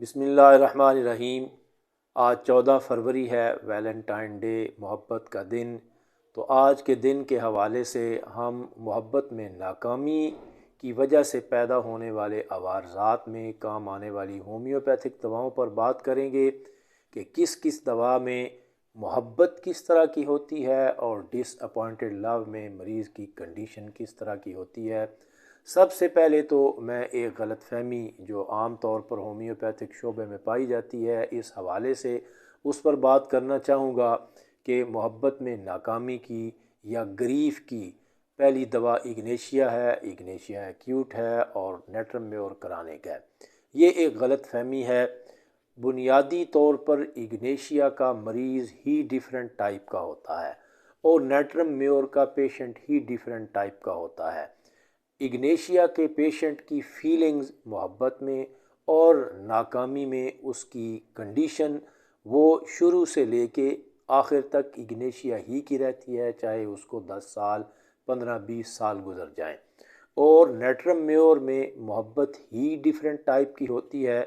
بسم اللہ الرحمن الرحیم۔ آج 14 فروری ہے، ویلنٹائن ڈے، محبت کا دن۔ تو آج کے دن کے حوالے سے ہم محبت میں ناکامی کی وجہ سے پیدا ہونے والے عوارضات میں کام آنے والی ہومیوپیتھک دواؤں پر بات کریں گے کہ کس کس دوا میں محبت کس طرح کی ہوتی ہے اور ڈس اپوائنٹڈ لو میں مریض کی کنڈیشن کس طرح کی ہوتی ہے۔ سب سے پہلے تو میں ایک غلط فہمی جو عام طور پر ہومیوپیتھک شعبے میں پائی جاتی ہے اس حوالے سے اس پر بات کرنا چاہوں گا کہ محبت میں ناکامی کی یا گریف کی پہلی دوا اگنیشیا ہے، اگنیشیا ایکیوٹ ہے اور نیٹرم میور کرانک ہے۔ یہ ایک غلط فہمی ہے۔ بنیادی طور پر اگنیشیا کا مریض ہی ڈیفرنٹ ٹائپ کا ہوتا ہے اور نیٹرم میور کا پیشنٹ ہی ڈیفرنٹ ٹائپ کا ہوتا ہے۔ اگنیشیا کے پیشنٹ کی فیلنگز محبت میں اور ناکامی میں اس کی کنڈیشن وہ شروع سے لے کے آخر تک اگنیشیا ہی کی رہتی ہے، چاہے اس کو 10 سال 15-20 سال گزر جائیں۔ اور نیٹرم میور میں محبت ہی ڈیفرنٹ ٹائپ کی ہوتی ہے۔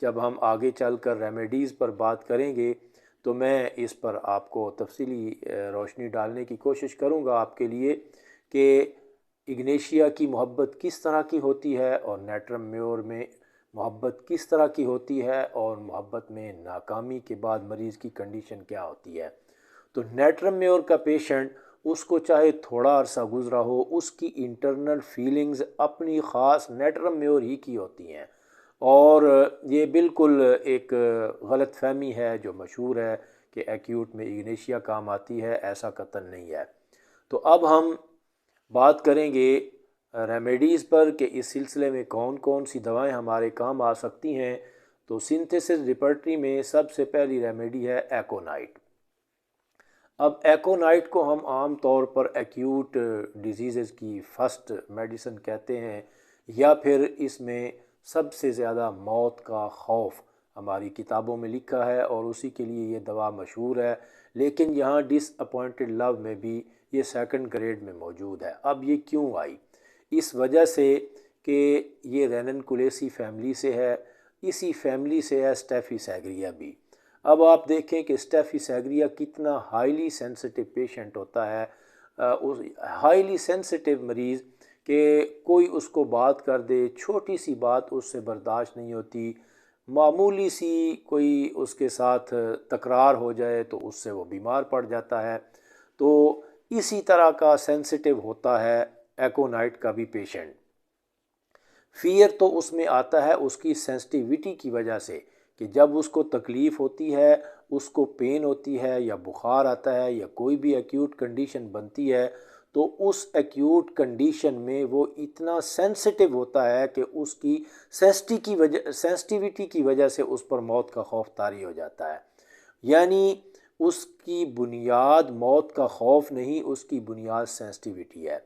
جب ہم آگے چل کر ریمیڈیز پر بات کریں گے تو میں اس پر آپ کو تفصیلی روشنی ڈالنے کی کوشش کروں گا آپ کے لیے کہ اگنیشیا کی محبت کس طرح کی ہوتی ہے اور نیٹرم میور میں محبت کس طرح کی ہوتی ہے اور محبت میں ناکامی کے بعد مریض کی کنڈیشن کیا ہوتی ہے۔ تو نیٹرم میور کا پیشنٹ اس کو چاہے تھوڑا عرصہ گزرا ہو، اس کی انٹرنل فیلنگز اپنی خاص نیٹرم میور ہی کی ہوتی ہیں، اور یہ بالکل ایک غلط فہمی ہے جو مشہور ہے کہ ایکیوٹ میں اگنیشیا کام آتی ہے، ایسا قطعاً نہیں ہے۔ تو اب ہم بات کریں گے ریمیڈیز پر کہ اس سلسلے میں کون کون سی دوائیں ہمارے کام آ سکتی ہیں۔ تو سنتھیسس ریپرٹری میں سب سے پہلی ریمیڈی ہے ایکونائٹ۔ اب ایکونائٹ کو ہم عام طور پر ایکیوٹ ڈیزیزز کی فرسٹ میڈیسن کہتے ہیں، یا پھر اس میں سب سے زیادہ موت کا خوف ہماری کتابوں میں لکھا ہے اور اسی کے لیے یہ دوا مشہور ہے، لیکن یہاں ڈس اپوائنٹڈ لو میں بھی یہ سیکنڈ گریڈ میں موجود ہے۔ اب یہ کیوں آئی؟ اس وجہ سے کہ یہ رینن کولیسی فیملی سے ہے، اسی فیملی سے ہے اسٹیفی سیگریا بھی۔ اب آپ دیکھیں کہ اسٹیفی سیگریا کتنا ہائیلی سینسٹیو پیشنٹ ہوتا ہے، ہائیلی سینسٹیو مریض کہ کوئی اس کو بات کر دے، چھوٹی سی بات اس سے برداشت نہیں ہوتی، معمولی سی کوئی اس کے ساتھ تکرار ہو جائے تو اس سے وہ بیمار پڑ جاتا ہے۔ تو اسی طرح کا سینسٹیو ہوتا ہے ایکونائٹ کا بھی پیشنٹ۔ فیئر تو اس میں آتا ہے اس کی سینسٹیویٹی کی وجہ سے کہ جب اس کو تکلیف ہوتی ہے، اس کو پین ہوتی ہے یا بخار آتا ہے یا کوئی بھی ایکیوٹ کنڈیشن بنتی ہے تو اس ایکیوٹ کنڈیشن میں وہ اتنا سینسٹیو ہوتا ہے کہ اس کی سینسٹیویٹی کی وجہ سے اس پر موت کا خوف طاری ہو جاتا ہے۔ یعنی اس کی بنیاد موت کا خوف نہیں، اس کی بنیاد سینسٹیویٹی ہے،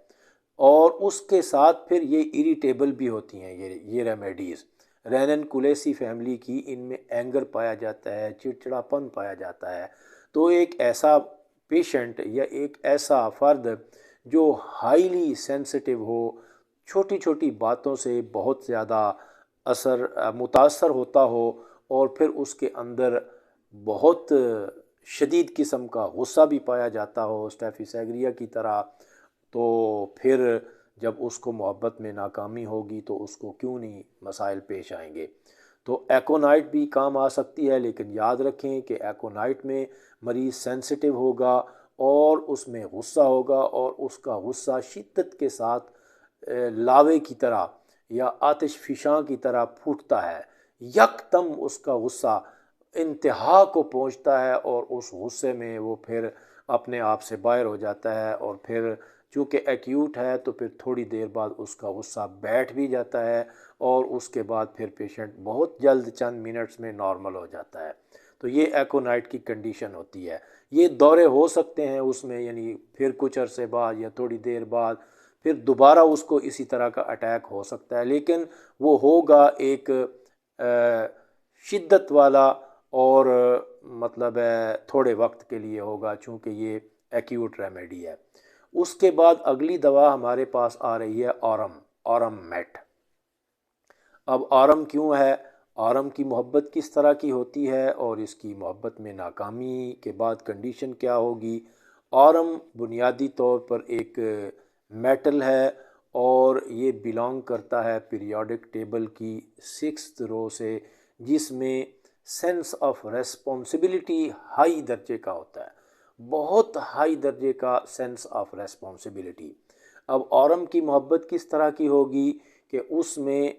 اور اس کے ساتھ پھر یہ اریٹیبل بھی ہوتی ہیں یہ ریمیڈیز۔ رینن کولیسی فیملی کی ان میں اینگر پایا جاتا ہے، چڑچڑاپن پایا جاتا ہے۔ تو ایک ایسا پیشنٹ یا ایک ایسا فرد جو ہائیلی سینسٹیو ہو، چھوٹی چھوٹی باتوں سے بہت زیادہ متاثر ہوتا ہو اور پھر اس کے اندر بہت شدید قسم کا غصہ بھی پایا جاتا ہو اسٹیفی سیگریا کی طرح، تو پھر جب اس کو محبت میں ناکامی ہوگی تو اس کو کیوں نہیں مسائل پیش آئیں گے۔ تو ایکونائٹ بھی کام آ سکتی ہے، لیکن یاد رکھیں کہ ایکونائٹ میں مریض سینسٹیو ہوگا اور اس میں غصہ ہوگا، اور اس کا غصہ شدت کے ساتھ لاوے کی طرح یا آتش فشاں کی طرح پھوٹتا ہے، یکدم اس کا غصہ انتہا کو پہنچتا ہے اور اس غصے میں وہ پھر اپنے آپ سے باہر ہو جاتا ہے، اور پھر چونکہ ایکیوٹ ہے تو پھر تھوڑی دیر بعد اس کا غصہ بیٹھ بھی جاتا ہے اور اس کے بعد پھر پیشنٹ بہت جلد چند منٹس میں نارمل ہو جاتا ہے۔ تو یہ ایکونائٹ کی کنڈیشن ہوتی ہے۔ یہ دورے ہو سکتے ہیں اس میں، یعنی پھر کچھ عرصے بعد یا تھوڑی دیر بعد پھر دوبارہ اس کو اسی طرح کا اٹیک ہو سکتا ہے، لیکن وہ ہوگا ایک شدت والا اور مطلب تھوڑے وقت کے لیے ہوگا، چونکہ یہ ایکیوٹ ریمیڈی ہے۔ اس کے بعد اگلی دوا ہمارے پاس آ رہی ہے آرم میٹ۔ اب آرم کیوں ہے؟ آرم کی محبت کس طرح کی ہوتی ہے اور اس کی محبت میں ناکامی کے بعد کنڈیشن کیا ہوگی۔ آرم بنیادی طور پر ایک میٹل ہے اور یہ بلانگ کرتا ہے پیریوڈک ٹیبل کی 6th رو سے، جس میں سینس آف ریسپانسبلٹی ہائی درجے کا ہوتا ہے، بہت ہائی درجے کا سینس آف ریسپانسبلٹی۔ اب آرم کی محبت کس طرح کی ہوگی کہ اس میں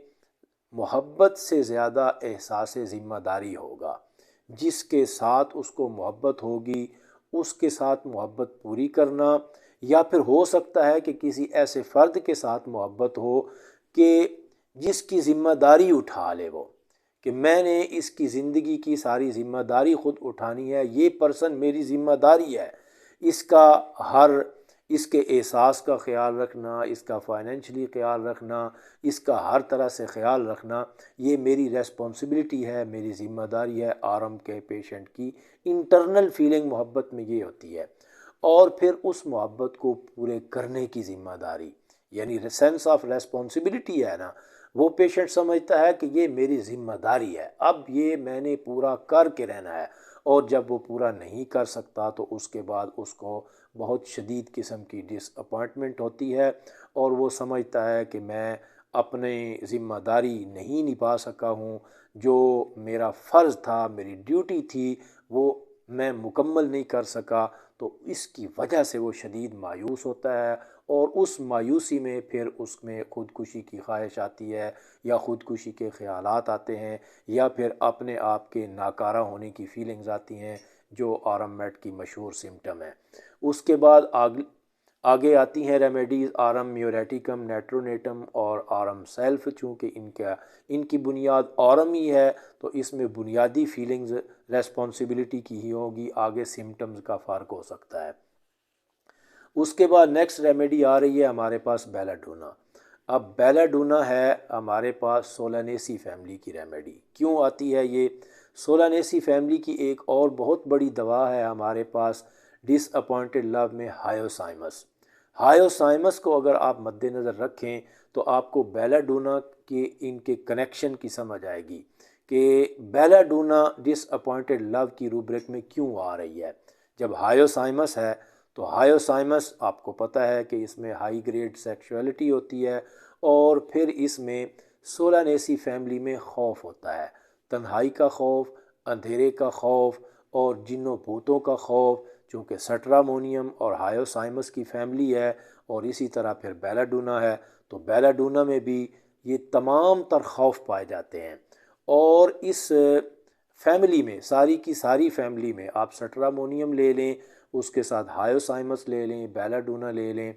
محبت سے زیادہ احساس ذمہ داری ہوگا۔ جس کے ساتھ اس کو محبت ہوگی اس کے ساتھ محبت پوری کرنا، یا پھر ہو سکتا ہے کہ کسی ایسے فرد کے ساتھ محبت ہو کہ جس کی ذمہ داری اٹھا لے وہ، کہ میں نے اس کی زندگی کی ساری ذمہ داری خود اٹھانی ہے، یہ پرسن میری ذمہ داری ہے، اس کے احساس کا خیال رکھنا، اس کا فائنینشلی خیال رکھنا، اس کا ہر طرح سے خیال رکھنا، یہ میری ریسپانسبلٹی ہے، میری ذمہ داری ہے۔ آرم کے پیشنٹ کی انٹرنل فیلنگ محبت میں یہ ہوتی ہے، اور پھر اس محبت کو پورے کرنے کی ذمہ داری، یعنی سینس آف ریسپانسبلٹی ہے نا، وہ پیشنٹ سمجھتا ہے کہ یہ میری ذمہ داری ہے، اب یہ میں نے پورا کر کے رہنا ہے، اور جب وہ پورا نہیں کر سکتا تو اس کے بعد اس کو بہت شدید قسم کی ڈس اپوائنٹمنٹ ہوتی ہے، اور وہ سمجھتا ہے کہ میں اپنی ذمہ داری نہیں نبھا سکا ہوں، جو میرا فرض تھا، میری ڈیوٹی تھی، وہ میں مکمل نہیں کر سکا، تو اس کی وجہ سے وہ شدید مایوس ہوتا ہے، اور اس مایوسی میں پھر اس میں خودکشی کی خواہش آتی ہے، یا خودکشی کے خیالات آتے ہیں، یا پھر اپنے آپ کے ناکارہ ہونے کی فیلنگز آتی ہیں، جو آرم میٹ کی مشہور سمٹم ہے۔ اس کے بعد آگے آتی ہیں ریمیڈیز، آرم میوریٹیکم، نیٹرونیٹم اور آرم سیلف۔ چونکہ ان کی بنیاد آرم ہی ہے تو اس میں بنیادی فیلنگز ریسپانسبلٹی کی ہی ہوگی، آگے سمٹمز کا فرق ہو سکتا ہے۔ اس کے بعد نیکسٹ ریمیڈی آ رہی ہے ہمارے پاس بیلاڈونا۔ اب بیلاڈونا ہے ہمارے پاس سولانیسی فیملی کی ریمیڈی۔ کیوں آتی ہے یہ؟ سولانیسی فیملی کی ایک اور بہت بڑی دوا ہے ہمارے پاس ڈس اپوائنٹڈ لو میں، ہائیوسائمس۔ ہائیوسائمس کو اگر آپ مد نظر رکھیں تو آپ کو بیلاڈونا کے ان کے کنیکشن کی سمجھ آئے گی کہ بیلاڈونا ڈس اپوائنٹڈ لو کی روبرک میں کیوں آ رہی ہے۔ جب ہائیوسائمس ہے تو ہائیوسائمس آپ کو پتہ ہے کہ اس میں ہائی گریڈ سیکشولیٹی ہوتی ہے، اور پھر اس میں سولانیسی فیملی میں خوف ہوتا ہے، تنہائی کا خوف، اندھیرے کا خوف، اور جنوں بھوتوں کا خوف، چونکہ سٹرامونیم اور ہائیوسائمس کی فیملی ہے، اور اسی طرح پھر بیلاڈونا ہے، تو بیلاڈونا میں بھی یہ تمام تر خوف پائے جاتے ہیں۔ اور اس فیملی میں ساری کی ساری فیملی میں آپ سٹرامونیم لے لیں، اس کے ساتھ ہائیوسائمس لے لیں، بیلاڈونا لے لیں،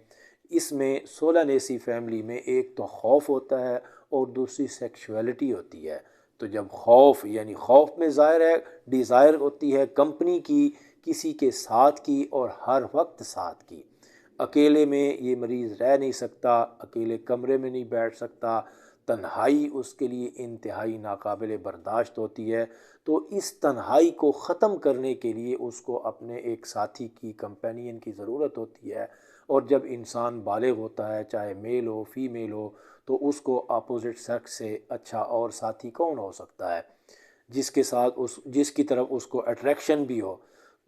اس میں سولانیسی فیملی میں ایک تو خوف ہوتا ہے اور دوسری سیکشولیٹی ہوتی ہے۔ تو جب خوف، یعنی خوف میں ظاہر ہے ڈیزائر ہوتی ہے کمپنی کی، کسی کے ساتھ کی، اور ہر وقت ساتھ کی۔ اکیلے میں یہ مریض رہ نہیں سکتا، اکیلے کمرے میں نہیں بیٹھ سکتا، تنہائی اس کے لیے انتہائی ناقابل برداشت ہوتی ہے۔ تو اس تنہائی کو ختم کرنے کے لیے اس کو اپنے ایک ساتھی کی، کمپینین کی ضرورت ہوتی ہے، اور جب انسان بالغ ہوتا ہے، چاہے میل ہو فیمیل ہو، تو اس کو اپوزٹ سیکس سے اچھا اور ساتھی کون ہو سکتا ہے جس کی طرف اس کو اٹریکشن بھی ہو۔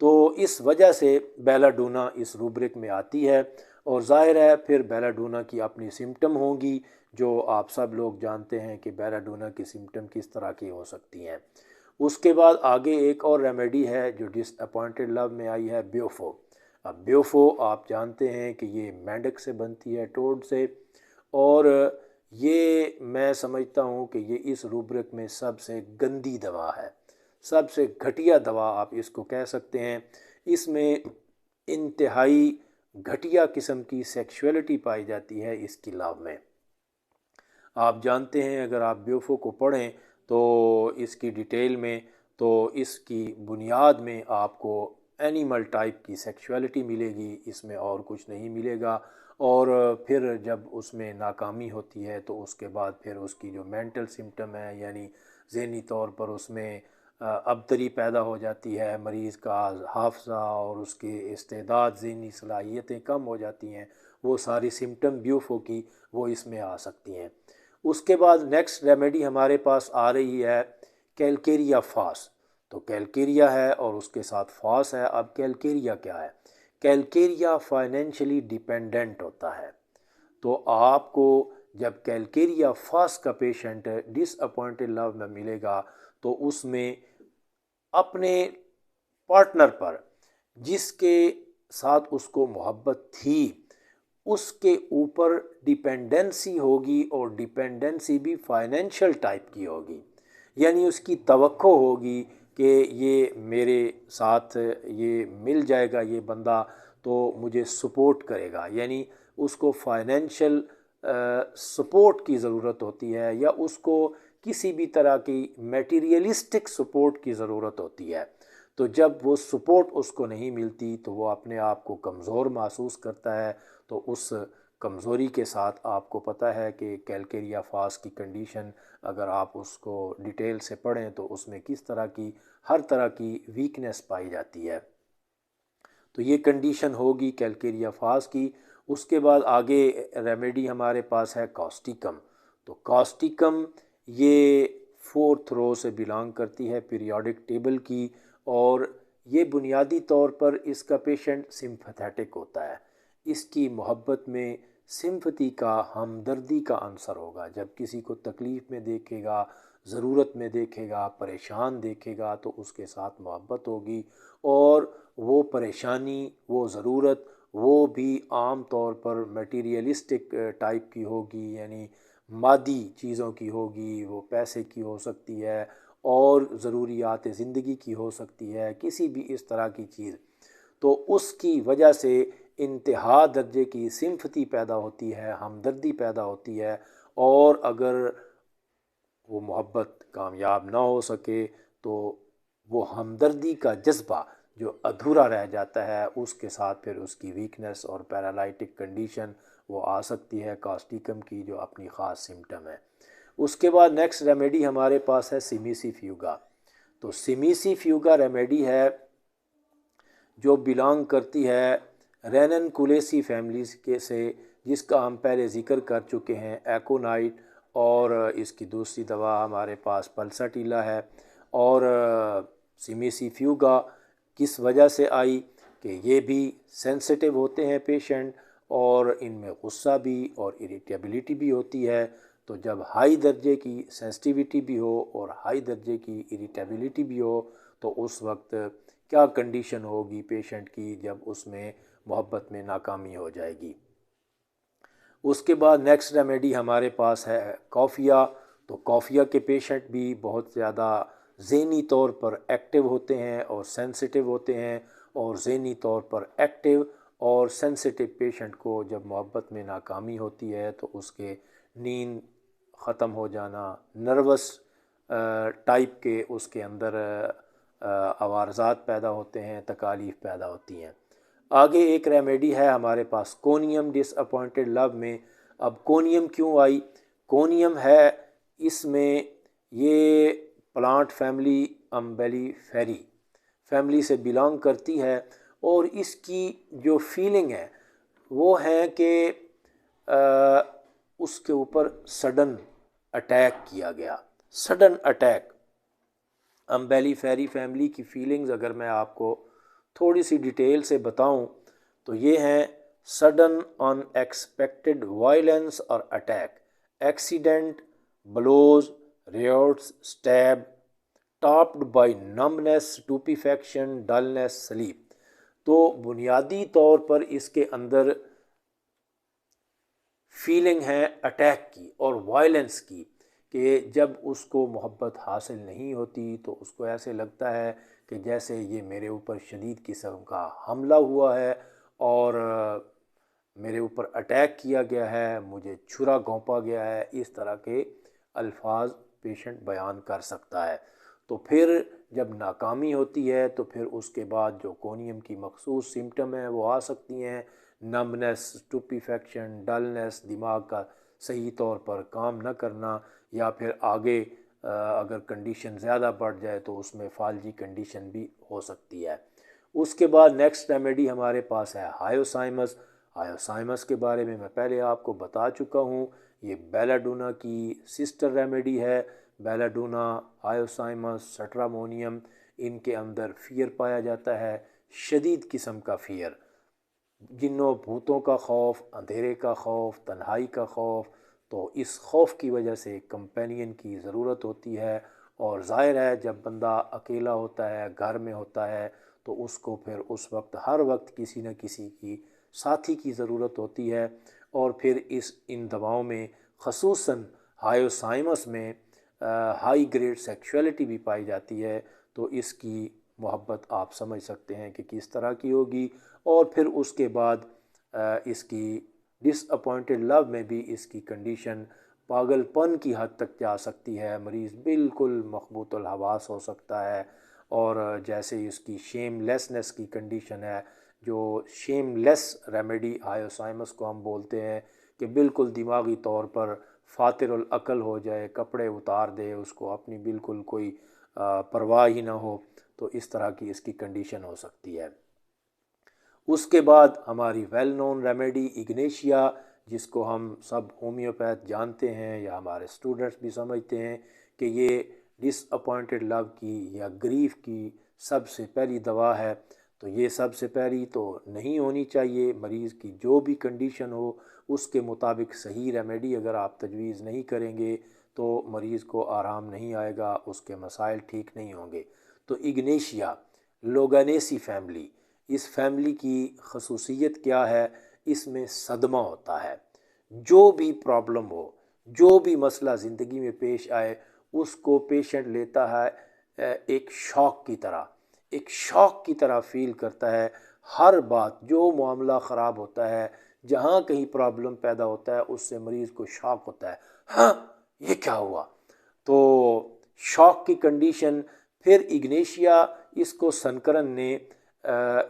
تو اس وجہ سے بیلاڈونا اس روبرک میں آتی ہے، اور ظاہر ہے پھر بیلاڈونا کی اپنی سمٹم ہوں گی، جو آپ سب لوگ جانتے ہیں کہ بیلاڈونا کی سمٹم کس طرح کی ہو سکتی ہیں۔ اس کے بعد آگے ایک اور ریمیڈی ہے جو ڈس اپوائنٹڈ لو میں آئی ہے، بیوفو۔ اب بیوفو آپ جانتے ہیں کہ یہ مینڈک سے بنتی ہے، ٹوڈ سے، اور یہ میں سمجھتا ہوں کہ یہ اس روبرک میں سب سے گندی دوا ہے، سب سے گھٹیا دوا آپ اس کو کہہ سکتے ہیں۔ اس میں انتہائی گھٹیا قسم کی سیکشولیٹی پائی جاتی ہے اس کی لو میں۔ آپ جانتے ہیں اگر آپ بیوفو کو پڑھیں تو اس کی ڈیٹیل میں، تو اس کی بنیاد میں آپ کو اینیمل ٹائپ کی سیکشولیٹی ملے گی، اس میں اور کچھ نہیں ملے گا۔ اور پھر جب اس میں ناکامی ہوتی ہے تو اس کے بعد پھر اس کی جو مینٹل سمٹم ہے، یعنی ذہنی طور پر اس میں ابتری پیدا ہو جاتی ہے، مریض کا حافظہ اور اس کی استعداد، ذہنی صلاحیتیں کم ہو جاتی ہیں، وہ ساری سمٹم بیوفو کی وہ اس میں آ سکتی ہیں۔ اس کے بعد نیکسٹ ریمیڈی ہمارے پاس آ رہی ہے کیلکیریا فاس. تو کیلکیریا ہے اور اس کے ساتھ فاس ہے. اب کیلکیریا کیا ہے؟ کیلکیریا فائنینشلی ڈیپینڈنٹ ہوتا ہے. تو آپ کو جب کیلکیریا فاس کا پیشنٹ ڈس اپوائنٹڈ لو میں ملے گا تو اس میں اپنے پارٹنر پر جس کے ساتھ اس کو محبت تھی اس کے اوپر ڈیپینڈنسی ہوگی، اور ڈیپینڈنسی بھی فائنینشیل ٹائپ کی ہوگی. یعنی اس کی توقع ہوگی کہ یہ میرے ساتھ یہ مل جائے گا یہ بندہ تو مجھے سپورٹ کرے گا. یعنی اس کو فائنینشیل سپورٹ کی ضرورت ہوتی ہے، یا اس کو کسی بھی طرح کی میٹیریلسٹک سپورٹ کی ضرورت ہوتی ہے. تو جب وہ سپورٹ اس کو نہیں ملتی تو وہ اپنے آپ کو کمزور محسوس کرتا ہے. تو اس کمزوری کے ساتھ آپ کو پتہ ہے کہ کیلکیریا فاس کی کنڈیشن اگر آپ اس کو ڈیٹیل سے پڑھیں تو اس میں کس طرح کی ہر طرح کی ویکنس پائی جاتی ہے. تو یہ کنڈیشن ہوگی کیلکیریا فاس کی. اس کے بعد آگے ریمیڈی ہمارے پاس ہے کاسٹیکم. تو کاسٹیکم یہ 4th رو سے بلانگ کرتی ہے پیریوڈک ٹیبل کی، اور یہ بنیادی طور پر اس کا پیشنٹ سمپتھیٹک ہوتا ہے. اس کی محبت میں سمپتھی کا، ہمدردی کا عنصر ہوگا. جب کسی کو تکلیف میں دیکھے گا، ضرورت میں دیکھے گا، پریشان دیکھے گا تو اس کے ساتھ محبت ہوگی، اور وہ پریشانی، وہ ضرورت، وہ بھی عام طور پر میٹیریلسٹک ٹائپ کی ہوگی، یعنی مادی چیزوں کی ہوگی. وہ پیسے کی ہو سکتی ہے، اور ضروریات زندگی کی ہو سکتی ہے، کسی بھی اس طرح کی چیز. تو اس کی وجہ سے انتہا درجے کی سمپتھی پیدا ہوتی ہے، ہمدردی پیدا ہوتی ہے. اور اگر وہ محبت کامیاب نہ ہو سکے تو وہ ہمدردی کا جذبہ جو ادھورا رہ جاتا ہے، اس کے ساتھ پھر اس کی ویکنس اور پیرالائٹک کنڈیشن وہ آ سکتی ہے کاسٹیکم کی، جو اپنی خاص سمٹم ہے. اس کے بعد نیکسٹ ریمیڈی ہمارے پاس ہے سیمیسی فیوگا. تو سیمیسی فیوگا ریمیڈی ہے جو بلانگ کرتی ہے رینن کولیسی فیملیز کے سے، جس کا ہم پہلے ذکر کر چکے ہیں ایکونائٹ، اور اس کی دوسری دوا ہمارے پاس پلساٹیلا ہے. اور سیمیسی فیوگا کس وجہ سے آئی کہ یہ بھی سینسٹیو ہوتے ہیں پیشنٹ، اور ان میں غصہ بھی اور اریٹیبلٹی بھی ہوتی ہے. تو جب ہائی درجے کی سینسٹیوٹی بھی ہو اور ہائی درجے کی اریٹیبلٹی بھی ہو تو اس وقت کیا کنڈیشن ہوگی پیشنٹ کی جب اس میں محبت میں ناکامی ہو جائے گی. اس کے بعد نیکسٹ ریمیڈی ہمارے پاس ہے کافیا. تو کافیا کے پیشنٹ بھی بہت زیادہ ذہنی طور پر ایکٹیو ہوتے ہیں اور سینسٹیو ہوتے ہیں، اور ذہنی طور پر ایکٹیو اور سینسٹیو پیشنٹ کو جب محبت میں ناکامی ہوتی ہے تو اس کے نیند ختم ہو جانا، نروس ٹائپ کے اس کے اندر عوارضات پیدا ہوتے ہیں، تکالیف پیدا ہوتی ہیں. آگے ایک ریمیڈی ہے ہمارے پاس کونیم ڈس اپوائنٹڈ لو میں. اب کونیم کیوں آئی؟ کونیم ہے اس میں یہ پلانٹ فیملی امبیلی فیری فیملی سے بلانگ کرتی ہے، اور اس کی جو فیلنگ ہے وہ ہے کہ اس کے اوپر سڈن اٹیک کیا گیا. سڈن اٹیک امبیلی فیری فیملی کی فیلنگز اگر میں آپ کو تھوڑی سی ڈیٹیل سے بتاؤں تو یہ ہیں سڈن ان ایکسپیکٹڈ وائلنس اور attack, accident, blues, ریوٹس، سٹیب، ٹاپڈ by نمبنس، ٹوپیفیکشن، ڈلنس، slip. تو بنیادی طور پر اس کے اندر فیلنگ ہے اٹیک کی اور وائلنس کی، کہ جب اس کو محبت حاصل نہیں ہوتی تو اس کو ایسے لگتا ہے کہ جیسے یہ میرے اوپر شدید قسم کا حملہ ہوا ہے اور میرے اوپر اٹیک کیا گیا ہے، مجھے چھرا گھونپا گیا ہے. اس طرح کے الفاظ پیشنٹ بیان کر سکتا ہے. تو پھر جب ناکامی ہوتی ہے تو پھر اس کے بعد جو کونیم کی مخصوص سمٹم ہیں وہ آ سکتی ہیں، نمبنس، ٹوپیفیکشن، ڈلنس، دماغ کا صحیح طور پر کام نہ کرنا، یا پھر آگے اگر کنڈیشن زیادہ بڑھ جائے تو اس میں فالجی کنڈیشن بھی ہو سکتی ہے. اس کے بعد نیکسٹ ریمیڈی ہمارے پاس ہے ہائیوسائمس. ہائیوسائمس کے بارے میں پہلے آپ کو بتا چکا ہوں، یہ بیلاڈونا کی سسٹر ریمیڈی ہے بیلاڈونا، ہائیوسائمس، سٹرامونیم، ان کے اندر فیئر پایا جاتا ہے، شدید قسم کا فیئر، جنوں بھوتوں کا خوف، اندھیرے کا خوف، تنہائی کا خوف۔ تو اس خوف کی وجہ سے کمپینین کی ضرورت ہوتی ہے، اور ظاہر ہے جب بندہ اکیلا ہوتا ہے، گھر میں ہوتا ہے، تو اس کو پھر اس وقت ہر وقت کسی نہ کسی کی ساتھی کی ضرورت ہوتی ہے۔ اور پھر ان دواؤں میں خصوصاً ہائیوسائمس میں ہائی گریڈ سیکشولیٹی بھی پائی جاتی ہے، تو اس کی محبت آپ سمجھ سکتے ہیں کہ کس طرح کی ہوگی۔ اور پھر اس کے بعد اس کی ڈس اپوائنٹڈ لو میں بھی اس کی کنڈیشن پاگل پن کی حد تک جا سکتی ہے، مریض بالکل مخبوط الحواس ہو سکتا ہے۔ اور جیسے اس کی شیم لیسنس کی کنڈیشن ہے، جو شیم لیس ریمیڈی ہائیوسائمس کو ہم بولتے ہیں، کہ بالکل دماغی طور پر فاتر العقل ہو جائے، کپڑے اتار دے، اس کو اپنی بالکل کوئی پرواہ ہی نہ ہو، تو اس طرح کی اس کی کنڈیشن ہو سکتی ہے۔ اس کے بعد ہماری ویل نون ریمیڈی اگنیشیا، جس کو ہم سب ہومیوپیتھ جانتے ہیں یا ہمارے اسٹوڈنٹس بھی سمجھتے ہیں کہ یہ ڈس اپوائنٹڈ لو کی یا گریف کی سب سے پہلی دوا ہے۔ تو یہ سب سے پہلی تو نہیں ہونی چاہیے، مریض کی جو بھی کنڈیشن ہو اس کے مطابق صحیح ریمیڈی اگر آپ تجویز نہیں کریں گے تو مریض کو آرام نہیں آئے گا، اس کے مسائل ٹھیک نہیں ہوں گے۔ تو اگنیشیا لوگانیسی فیملی، اس فیملی کی خصوصیت کیا ہے؟ اس میں صدمہ ہوتا ہے، جو بھی پرابلم ہو، جو بھی مسئلہ زندگی میں پیش آئے، اس کو پیشنٹ لیتا ہے ایک شوق کی طرح، ایک شوق کی طرح فیل کرتا ہے۔ ہر بات، جو معاملہ خراب ہوتا ہے، جہاں کہیں پرابلم پیدا ہوتا ہے، اس سے مریض کو شوق ہوتا ہے، ہاں یہ کیا ہوا؟ تو شوق کی کنڈیشن۔ پھر اگنیشیا، اس کو سنکرن نے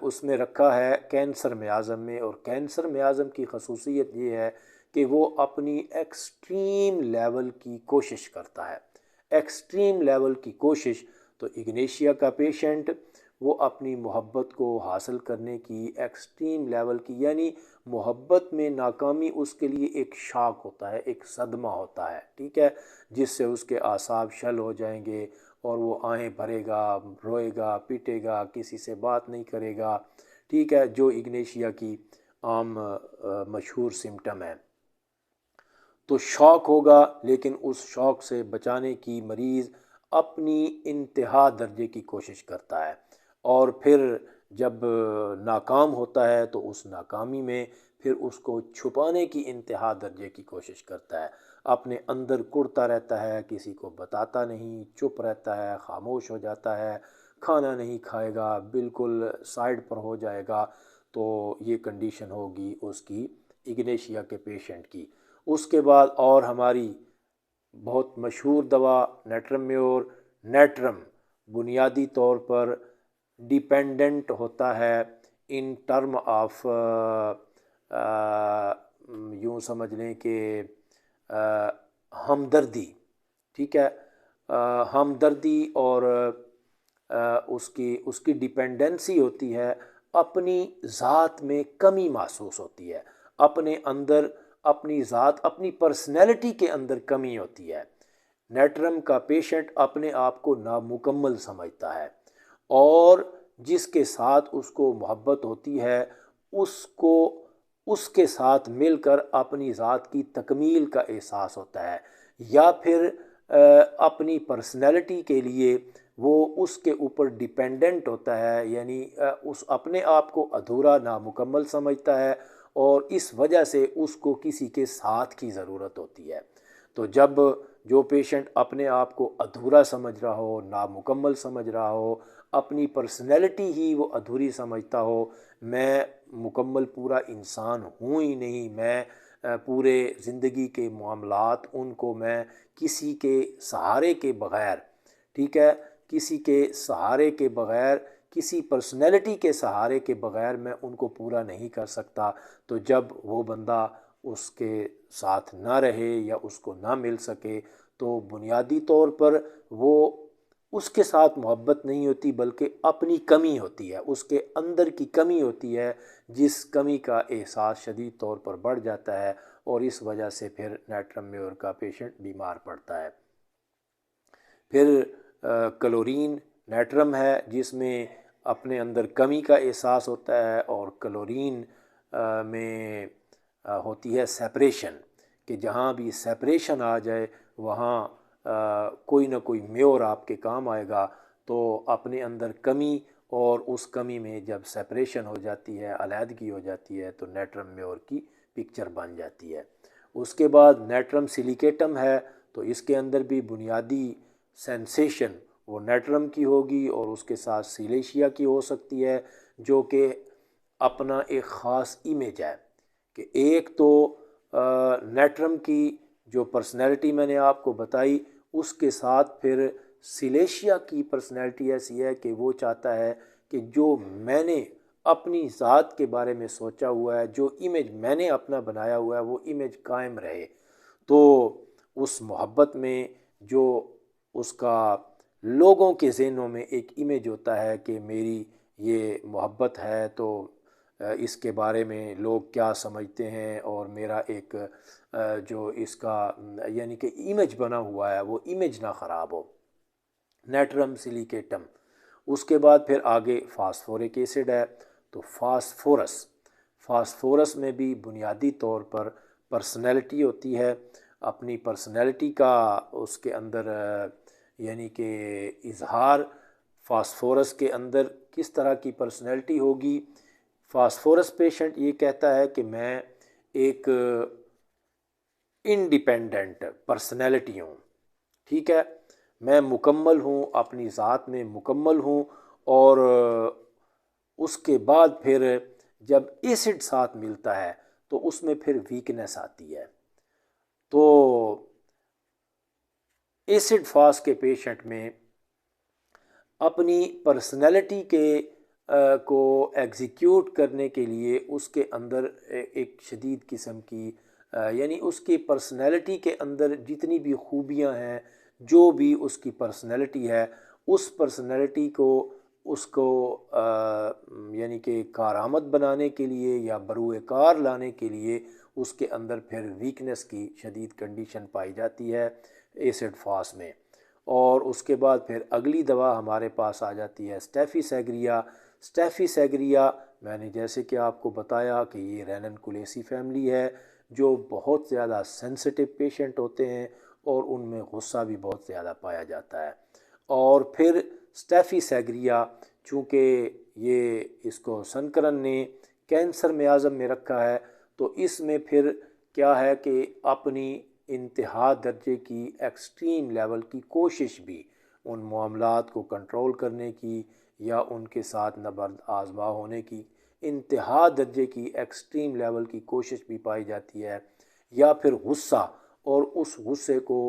اس میں رکھا ہے کینسر میازم میں، اور کینسر میازم کی خصوصیت یہ ہے کہ وہ اپنی ایکسٹریم لیول کی کوشش کرتا ہے، ایکسٹریم لیول کی کوشش۔ تو اگنیشیا کا پیشنٹ وہ اپنی محبت کو حاصل کرنے کی ایکسٹریم لیول کی، یعنی محبت میں ناکامی اس کے لیے ایک شاک ہوتا ہے، ایک صدمہ ہوتا ہے، ٹھیک ہے، جس سے اس کے اعصاب شل ہو جائیں گے، اور وہ آہیں بھرے گا، روئے گا، پیٹے گا، کسی سے بات نہیں کرے گا، ٹھیک ہے، جو اگنیشیا کی عام مشہور سمٹم ہے۔ تو شوق ہوگا، لیکن اس شوق سے بچانے کی مریض اپنی انتہا درجے کی کوشش کرتا ہے، اور پھر جب ناکام ہوتا ہے تو اس ناکامی میں پھر اس کو چھپانے کی انتہا درجے کی کوشش کرتا ہے، اپنے اندر کڑتا رہتا ہے، کسی کو بتاتا نہیں، چپ رہتا ہے، خاموش ہو جاتا ہے، کھانا نہیں کھائے گا، بالکل سائیڈ پر ہو جائے گا۔ تو یہ کنڈیشن ہوگی اس کی اگنیشیا کے پیشنٹ کی۔ اس کے بعد اور ہماری بہت مشہور دوا نیٹرم میور، نیٹرم بنیادی طور پر ڈیپینڈنٹ ہوتا ہے ان ٹرم آف یوں سمجھ لیں کہ ہمدردی، ٹھیک ہے، ہمدردی، اور اس کی ڈیپینڈنسی ہوتی ہے، اپنی ذات میں کمی محسوس ہوتی ہے، اپنے اندر اپنی ذات، اپنی پرسنالٹی کے اندر کمی ہوتی ہے۔ نیٹرم کا پیشنٹ اپنے آپ کو نامکمل سمجھتا ہے، اور جس کے ساتھ اس کو محبت ہوتی ہے اس کے ساتھ مل کر اپنی ذات کی تکمیل کا احساس ہوتا ہے، یا پھر اپنی پرسنالٹی کے لیے وہ اس کے اوپر ڈیپینڈنٹ ہوتا ہے، یعنی اس اپنے آپ کو ادھورا، نامکمل سمجھتا ہے، اور اس وجہ سے اس کو کسی کے ساتھ کی ضرورت ہوتی ہے۔ تو جب جو پیشنٹ اپنے آپ کو ادھورا سمجھ رہا ہو، نامکمل سمجھ رہا ہو، اپنی پرسنالٹی ہی وہ ادھوری سمجھتا ہو، میں مکمل پورا انسان ہوں ہی نہیں، میں پورے زندگی کے معاملات ان کو میں کسی کے سہارے کے بغیر، ٹھیک ہے، کسی کے سہارے کے بغیر، کسی پرسنالٹی کے سہارے کے بغیر میں ان کو پورا نہیں کر سکتا۔ تو جب وہ بندہ اس کے ساتھ نہ رہے یا اس کو نہ مل سکے، تو بنیادی طور پر وہ اس کے ساتھ محبت نہیں ہوتی، بلکہ اپنی کمی ہوتی ہے، اس کے اندر کی کمی ہوتی ہے، جس کمی کا احساس شدید طور پر بڑھ جاتا ہے، اور اس وجہ سے پھر نیٹرم میور کا پیشنٹ بیمار پڑتا ہے۔ پھر کلورین نیٹرم ہے جس میں اپنے اندر کمی کا احساس ہوتا ہے، اور کلورین میں ہوتی ہے سیپریشن، کہ جہاں بھی سیپریشن آ جائے وہاں کوئی نہ کوئی میور آپ کے کام آئے گا۔ تو اپنے اندر کمی، اور اس کمی میں جب سیپریشن ہو جاتی ہے، علیحدگی ہو جاتی ہے، تو نیٹرم میور کی پکچر بن جاتی ہے۔ اس کے بعد نیٹرم سیلیکیٹم ہے، تو اس کے اندر بھی بنیادی سینسیشن وہ نیٹرم کی ہوگی، اور اس کے ساتھ سیلیشیا کی ہو سکتی ہے، جو کہ اپنا ایک خاص امیج ہے، کہ ایک تو نیٹرم کی جو پرسنالٹی میں نے آپ کو بتائی، اس کے ساتھ پھر سیلیشیا کی پرسنالٹی ایسی ہے کہ وہ چاہتا ہے کہ جو میں نے اپنی ذات کے بارے میں سوچا ہوا ہے، جو امیج میں نے اپنا بنایا ہوا ہے، وہ امیج قائم رہے۔ تو اس محبت میں جو اس کا لوگوں کے ذہنوں میں ایک امیج ہوتا ہے کہ میری یہ محبت ہے، تو اس کے بارے میں لوگ کیا سمجھتے ہیں، اور میرا ایک جو اس کا یعنی کہ امیج بنا ہوا ہے وہ امیج نہ خراب ہو، نیٹرم سیلیکیٹم۔ اس کے بعد پھر آگے فاسفورک ایسڈ ہے، تو فاسفورس میں بھی بنیادی طور پر پرسنالٹی ہوتی ہے، اپنی پرسنالٹی کا اس کے اندر یعنی کہ اظہار فاسفورس کے اندر کس طرح کی پرسنالٹی ہوگی۔ فاسفورس پیشنٹ یہ کہتا ہے کہ میں ایک انڈیپینڈنٹ پرسنالٹی ہوں، ٹھیک ہے، میں مکمل ہوں، اپنی ذات میں مکمل ہوں، اور اس کے بعد پھر جب ایسڈ ساتھ ملتا ہے تو اس میں پھر ویکنیس آتی ہے۔ تو ایسڈ فاس کے پیشنٹ میں اپنی پرسنالٹی کے کو ایگزیکیوٹ کرنے کے لیے اس کے اندر ایک شدید قسم کی یعنی اس کی پرسنالٹی کے اندر جتنی بھی خوبیاں ہیں، جو بھی اس کی پرسنالٹی ہے، اس پرسنالٹی کو اس کو یعنی کہ کارآمد بنانے کے لیے یا بروئے کار لانے کے لیے اس کے اندر پھر ویکنیس کی شدید کنڈیشن پائی جاتی ہے ایسڈ فاس میں۔ اور اس کے بعد پھر اگلی دوا ہمارے پاس آ جاتی ہے اسٹیفی سیگریا۔ اسٹیفی سیگریا میں نے جیسے کہ آپ کو بتایا کہ یہ رینن کولیسی فیملی ہے، جو بہت زیادہ سینسٹیو پیشنٹ ہوتے ہیں، اور ان میں غصہ بھی بہت زیادہ پایا جاتا ہے۔ اور پھر اسٹیفی سیگریا چونکہ یہ اس کو سنکرن نے کینسر میازم میں رکھا ہے، تو اس میں پھر کیا ہے کہ اپنی انتہا درجے کی ایکسٹریم لیول کی کوشش بھی ان معاملات کو کنٹرول کرنے کی یا ان کے ساتھ نبرد آزما ہونے کی انتہا درجے کی ایکسٹریم لیول کی کوشش بھی پائی جاتی ہے، یا پھر غصہ اور اس غصے کو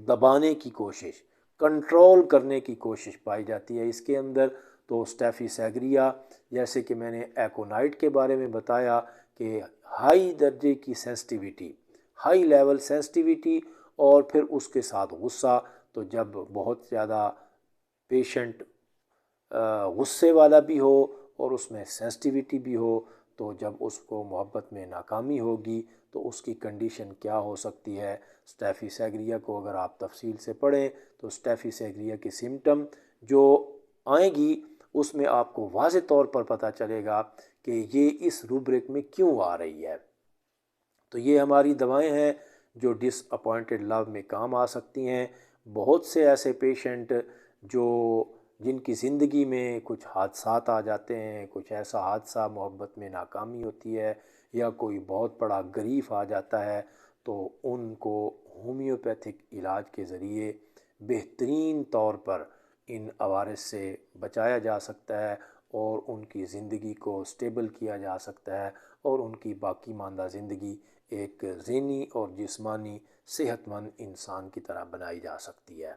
دبانے کی کوشش، کنٹرول کرنے کی کوشش پائی جاتی ہے اس کے اندر۔ تو اسٹیفی سیگریا جیسے کہ میں نے ایکونائٹ کے بارے میں بتایا کہ ہائی درجے کی سینسٹیویٹی، ہائی لیول سینسٹیویٹی، اور پھر اس کے ساتھ غصہ۔ تو جب بہت زیادہ پیشنٹ غصے والا بھی ہو اور اس میں سینسٹیویٹی بھی ہو، تو جب اس کو محبت میں ناکامی ہوگی تو اس کی کنڈیشن کیا ہو سکتی ہے۔ اسٹیفی سیگریا کو اگر آپ تفصیل سے پڑھیں تو اسٹیفی سیگریا کی سمٹم جو آئیں گی اس میں آپ کو واضح طور پر پتہ چلے گا کہ یہ اس روبرک میں کیوں آ رہی ہے۔ تو یہ ہماری دوائیں ہیں جو ڈس اپوائنٹڈ لو میں کام آ سکتی ہیں۔ بہت سے ایسے پیشنٹ جن کی زندگی میں کچھ حادثات آ جاتے ہیں، کچھ ایسا حادثہ محبت میں ناکامی ہوتی ہے یا کوئی بہت بڑا گریف آ جاتا ہے، تو ان کو ہومیوپیتھک علاج کے ذریعے بہترین طور پر ان عوارض سے بچایا جا سکتا ہے، اور ان کی زندگی کو سٹیبل کیا جا سکتا ہے، اور ان کی باقی ماندہ زندگی ایک ذہنی اور جسمانی صحت مند انسان کی طرح بنائی جا سکتی ہے۔